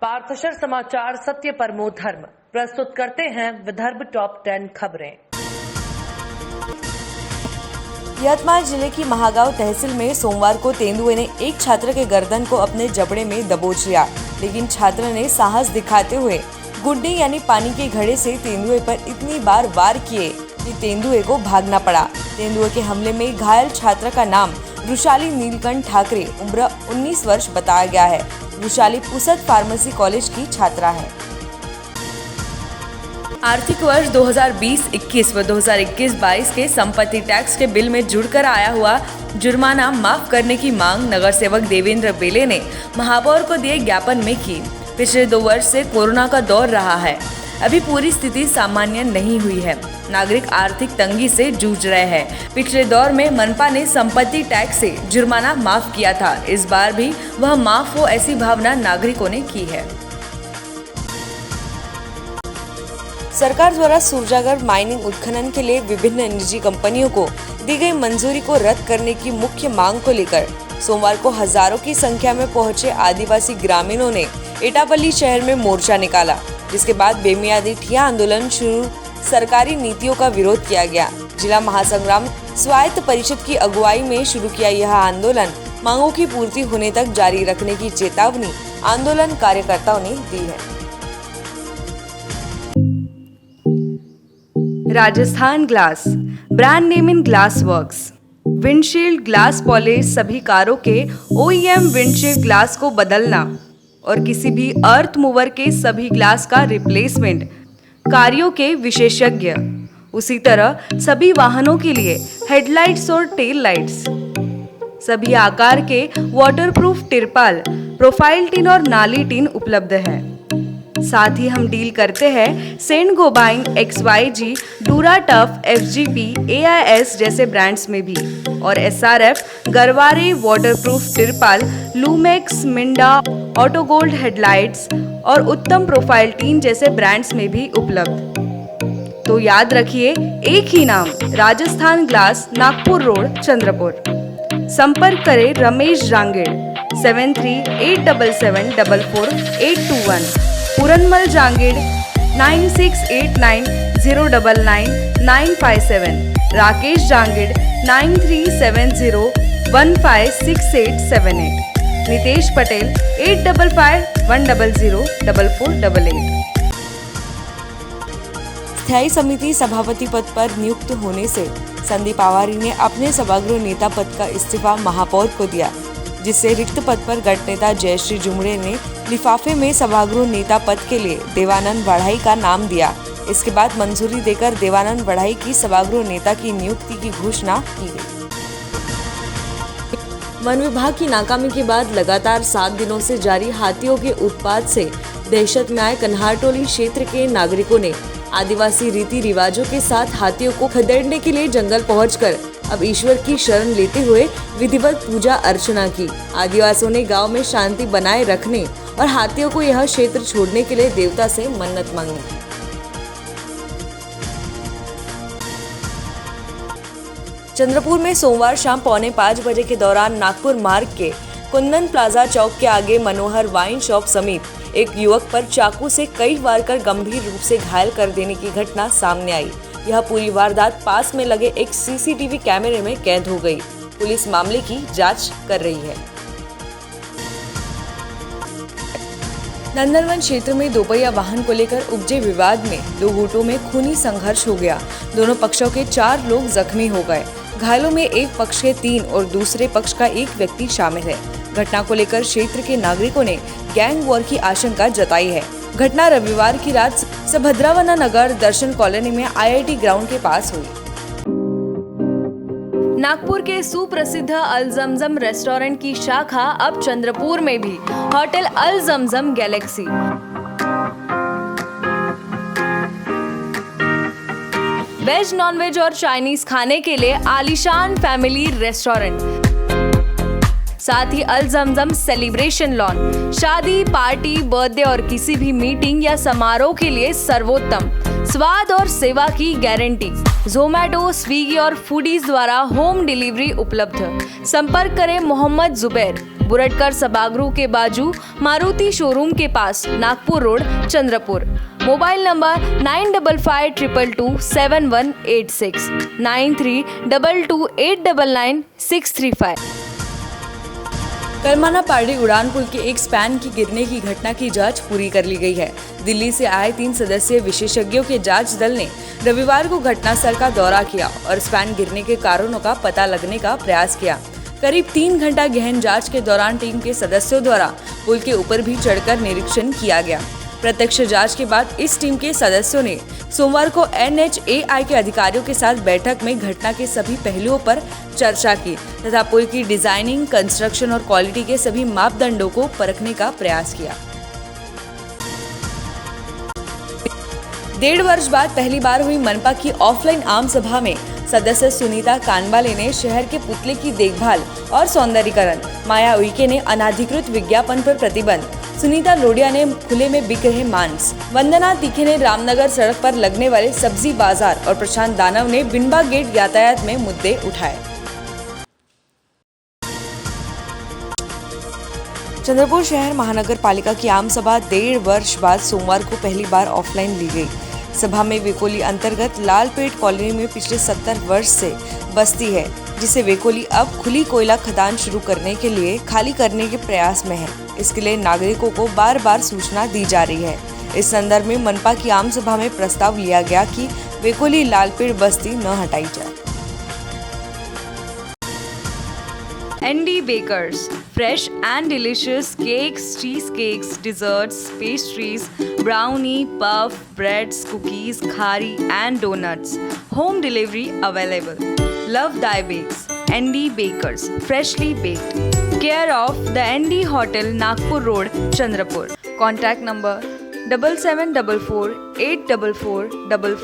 पार्थशर समाचार सत्य परमो धर्म प्रस्तुत करते हैं विदर्भ टॉप 10 खबरें। यवतमाल जिले की महागांव तहसील में सोमवार को तेंदुए ने एक छात्र के गर्दन को अपने जबड़े में दबोच लिया, लेकिन छात्र ने साहस दिखाते हुए गुड्डे यानी पानी के घड़े से तेंदुए पर इतनी बार वार किए कि तेंदुए को भागना पड़ा। तेंदुए के हमले में घायल छात्र का नाम रुशाली नीलकंठ ठाकरे उम्र 19 वर्ष बताया गया है। रुशाली पुसद फार्मेसी कॉलेज की छात्रा है। आर्थिक वर्ष 2020-21 व 2021-22 के संपत्ति टैक्स के बिल में जुड़कर आया हुआ जुर्माना माफ करने की मांग नगर सेवक देवेंद्र बेले ने महापौर को दिए ज्ञापन में की। पिछले 2 वर्ष से कोरोना का दौर रहा है, अभी पूरी स्थिति सामान्य नहीं हुई है। नागरिक आर्थिक तंगी से जूझ रहे हैं। पिछले दौर में मनपा ने संपत्ति टैक्स से जुर्माना माफ किया था, इस बार भी वह माफ हो ऐसी भावना नागरिकों ने की है। सरकार द्वारा सूरजागर माइनिंग उत्खनन के लिए विभिन्न निजी कंपनियों को दी गई मंजूरी को रद्द करने की मुख्य मांग को लेकर सोमवार को हजारों की संख्या में पहुंचे आदिवासी ग्रामीणों ने एटापल्ली शहर में मोर्चा निकाला, जिसके बाद बेमियादी ठिया आंदोलन शुरू सरकारी नीतियों का विरोध किया गया। जिला महासंग्राम स्वायत्त परिषद की अगुवाई में शुरू किया यह आंदोलन मांगों की पूर्ति होने तक जारी रखने की चेतावनी आंदोलन कार्यकर्ताओं ने दी है। Rajasthan glass brand name in glass works. Windshield glass polish सभी कारों के OEM विंडशील्ड ग्लास को बदलना और किसी भी अर्थ मूवर के सभी ग्लास का रिप्लेसमेंट कार्यों के विशेषज्ञ। उसी तरह सभी वाहनों के लिए हेडलाइट्स और टेल लाइट्स, सभी आकार के वाटरप्रूफ तिरपाल, प्रोफाइल टिन और नाली टिन उपलब्ध है। साथ ही हम डील करते हैं Saint Gobain, XYG, Dura Tough, FGP, AIS जैसे ब्रांड्स में भी और SRF, गरवारे वाटरप्रूफ तिरपाल, Lumax, Minda, auto gold headlights और उत्तम प्रोफाइल टीन जैसे ब्रांड्स में भी उपलब्ध। तो याद रखिए, एक ही नाम, राजस्थान ग्लास, नागपुर रोड, चंद्रपुर। संपर्क करें रमेश जांगेड़ 7387744821, पूरनमल जांगेड़ 9689099957, राकेश जांगेड़ 9370156878, नितेश पटेल 8551004488। स्थायी समिति सभापति पद पर नियुक्त होने से संदीप आवारी ने अपने सभागृह नेता पद का इस्तीफा महापौर को दिया, जिससे रिक्त पद पर गट नेता जयश्री जुमड़े ने लिफाफे में सभागृह नेता पद के लिए देवानंद बढ़ाई का नाम दिया। इसके बाद मंजूरी देकर देवानंद बढ़ाई की सभागृह नेता की नियुक्ति की घोषणा की गई। वन विभाग की नाकामी के बाद लगातार 7 दिनों से जारी हाथियों के उत्पात से दहशत में आए कन्हारटोली क्षेत्र के नागरिकों ने आदिवासी रीति रिवाजों के साथ हाथियों को खदेड़ने के लिए जंगल पहुंचकर अब ईश्वर की शरण लेते हुए विधिवत पूजा अर्चना की। आदिवासियों ने गांव में शांति बनाए रखने और हाथियों को यह क्षेत्र छोड़ने के लिए देवता से मन्नत मांगी। चंद्रपुर में सोमवार शाम 4:45 बजे के दौरान नागपुर मार्ग के कुंदन प्लाजा चौक के आगे मनोहर वाइन शॉप समीप एक युवक पर चाकू से कई वार कर गंभीर रूप से घायल कर देने की घटना सामने आई। यह पूरी वारदात पास में लगे एक CCTV कैमरे में कैद हो गई। पुलिस मामले की जांच कर रही है। नंदनवन क्षेत्र में दोपहिया वाहन को लेकर उपजे विवाद में 2 गुटों में खूनी संघर्ष हो गया। दोनों पक्षों के 4 लोग जख्मी हो गए। घायलों में एक पक्ष के 3 और दूसरे पक्ष का 1 व्यक्ति शामिल है। घटना को लेकर क्षेत्र के नागरिकों ने गैंग वॉर की आशंका जताई है। घटना रविवार की रात सभद्रावना नगर दर्शन कॉलोनी में IIT ग्राउंड के पास हुई। नागपुर के सुप्रसिद्ध अल जमजम रेस्टोरेंट की शाखा अब चंद्रपुर में भी, होटल अल जमजम गैलेक्सी। वेज, नॉनवेज और चाइनीज खाने के लिए आलीशान फैमिली रेस्टोरेंट। साथ ही अल जमजम सेलिब्रेशन लॉन शादी, पार्टी, बर्थडे और किसी भी मीटिंग या समारोह के लिए सर्वोत्तम स्वाद और सेवा की गारंटी। जोमैटो, स्विगी और फूडीज द्वारा होम डिलीवरी उपलब्ध। संपर्क करें मोहम्मद जुबैर, बुरटकर सभागृह के बाजू, मारुति शोरूम के पास, Nagpur road, Chandrapur. Mobile number 9552227186 9322899635। Karmana Pardi उड़ान पुल के एक स्पैन की गिरने की घटना की जांच पूरी कर ली गई है। दिल्ली से आए 3 सदस्यीय विशेषज्ञों के जांच दल ने रविवार को घटनास्थल का दौरा किया और स्पैन गिरने के कारणों का पता लगने का प्रयास किया। करीब 3 घंटा गहन जांच के दौरान टीम के सदस्यों द्वारा पुल के ऊपर भी चढ़कर निरीक्षण किया गया। प्रत्यक्ष जांच के बाद इस टीम के सदस्यों ने सोमवार को NHAI के अधिकारियों के साथ बैठक में घटना के सभी पहलुओं पर चर्चा की तथा पुल की डिजाइनिंग, कंस्ट्रक्शन और क्वालिटी के सभी मापदंडों को परखने का प्रयास किया। 1.5 वर्ष बाद पहली बार हुई मनपा की ऑफलाइन आम सभा में सदस्य सुनीता कानबाले ने शहर के पुतले की देखभाल और सौंदर्यीकरण, माया उइके ने अनाधिकृत विज्ञापन पर प्रतिबंध, सुनीता लोडिया ने खुले में बिक रहे मांस, वंदना तीखे ने रामनगर सड़क पर लगने वाले सब्जी बाजार और प्रशांत दानव ने बिनबा गेट यातायात में मुद्दे उठाए। चंद्रपुर शहर महानगर पालिका की आम सभा 1.5 वर्ष बाद सोमवार को पहली बार ऑफलाइन ली गई। सभा में वेकोली अंतर्गत लालपेट कॉलोनी में पिछले 70 वर्ष से बस्ती है, जिसे वेकोली अब खुली कोयला खदान शुरू करने के लिए खाली करने के प्रयास में है। इसके लिए नागरिकों को बार बार सूचना दी जा रही है। इस संदर्भ में मनपा की आम सभा में प्रस्ताव लिया गया कि वेकोली लालपेट बस्ती न हटाई जाए। ND Bakers, fresh and delicious cakes, cheesecakes, desserts, pastries, brownie, puff, breads, cookies, khari and donuts. Home delivery available. Love Thy Bakes. ND Bakers, freshly baked. Care of the ND Hotel, Nagpur Road, Chandrapur. Contact number 7744 84444.